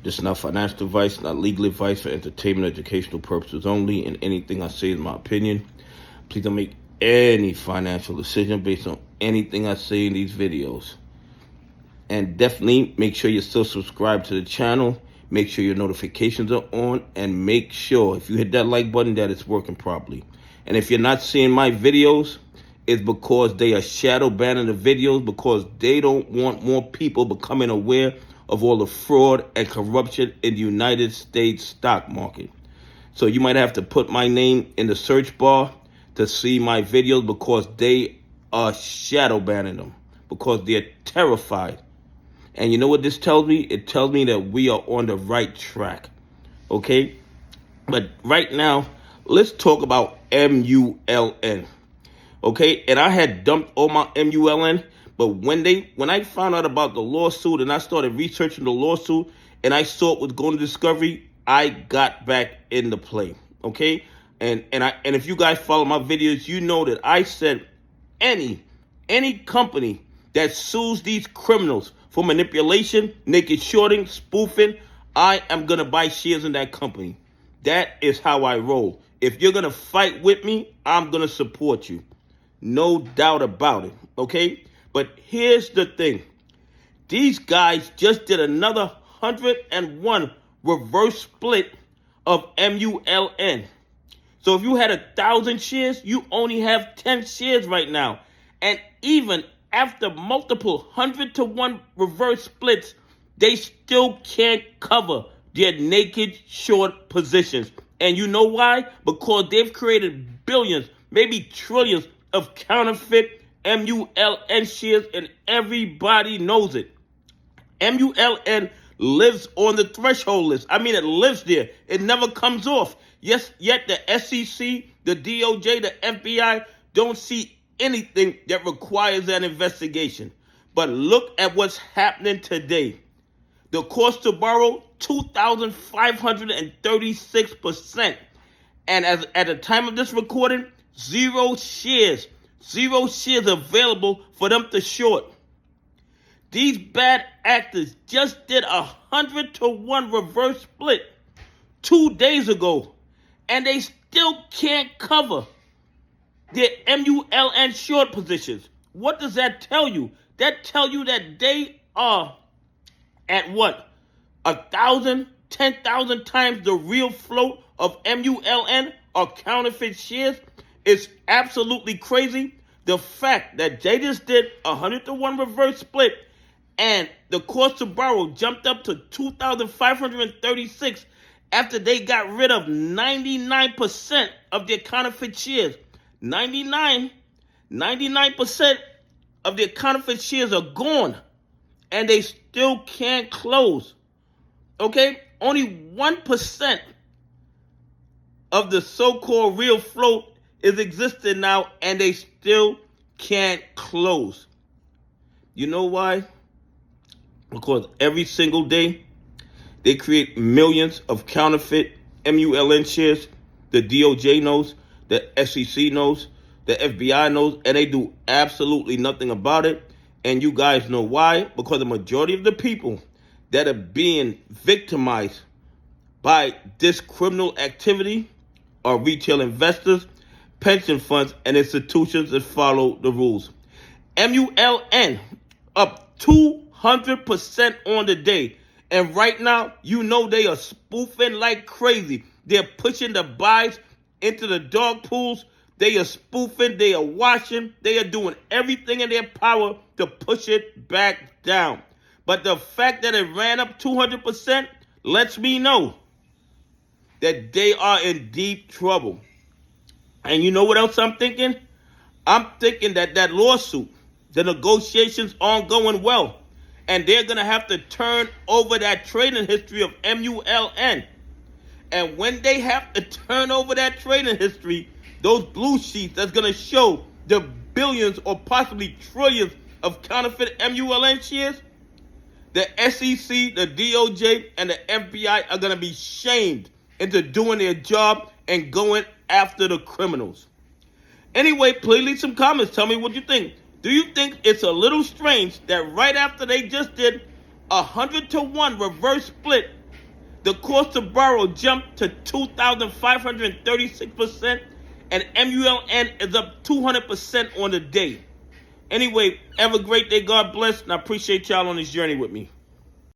This is not financial advice, not legal advice, for entertainment, educational purposes only, and anything I say is my opinion. Please don't make any financial decision based on anything I say in these videos. And definitely make sure you're still subscribed to the channel. Make sure your notifications are on, and make sure if you hit that like button that it's working properly. And if you're not seeing my videos, it's because they are shadow banning the videos because they don't want more people becoming aware of all the fraud and corruption in the United States stock market. So you might have to put my name in the search bar to see my videos because they are shadow banning them because they're terrified. And you know what this tells me? It tells me that we are on the right track. Okay? But right now, let's talk about MULN. Okay? And I had dumped all my MULN, but when I found out about the lawsuit and I started researching the lawsuit and I saw it was going to discovery, I got back into play. Okay? And if you guys follow my videos, you know that I said any company that sues these criminals for manipulation, naked shorting, spoofing, I am going to buy shares in that company. That is how I roll. If you're going to fight with me, I'm going to support you. No doubt about it, okay? But here's the thing. These guys just did another 101 reverse split of MULN. So if you had 1,000 shares, you only have 10 shares right now. And even after multiple 100-to-1 reverse splits, they still can't cover their naked short positions. And you know why? Because they've created billions, maybe trillions of counterfeit MULN shares, and everybody knows it. MULN lives on the threshold list. I mean, it lives there. It never comes off. Yes, yet the SEC, the DOJ, the FBI don't see anything that requires an investigation. But look at what's happening today. The cost to borrow, 2,536%. And at the time of this recording, zero shares available for them to short. These bad actors just did 100-to-1 reverse split 2 days ago, and they still can't cover their MULN short positions. What does that tell you? That tells you that they are at what? 1,000, 10,000 times the real float of MULN or counterfeit shares. It's absolutely crazy. The fact that they just did 100-to-1 reverse split and the cost to borrow jumped up to 2,536 after they got rid of 99% of their counterfeit shares. 99% of their counterfeit shares are gone, and they still can't close. Okay? Only 1% of the so-called real float is existing now, and they still can't close. You know why? Because every single day, they create millions of counterfeit MULN shares. The DOJ knows, the SEC knows, the FBI knows, and they do absolutely nothing about it. And you guys know why? Because the majority of the people that are being victimized by this criminal activity are retail investors, pension funds, and institutions that follow the rules. MULN up 200% on the day. And right now, you know they are spoofing like crazy. They're pushing the buys into the dog pools. They are spoofing. They are washing. They are doing everything in their power to push it back down. But the fact that it ran up 200% lets me know that they are in deep trouble. And you know what else I'm thinking? I'm thinking that lawsuit, the negotiations aren't going well. And they're going to have to turn over that trading history of MULN. And when they have to turn over that trading history, those blue sheets that's going to show the billions or possibly trillions of counterfeit MULN shares, the SEC, the DOJ, and the FBI are going to be shamed into doing their job and going after the criminals. Anyway, please leave some comments. Tell me what you think. Do you think it's a little strange that right after they just did 100-to-1 reverse split The cost to borrow jumped to 2,536%, and MULN is up 200% on the day. Anyway, have a great day. God bless, and I appreciate y'all on this journey with me.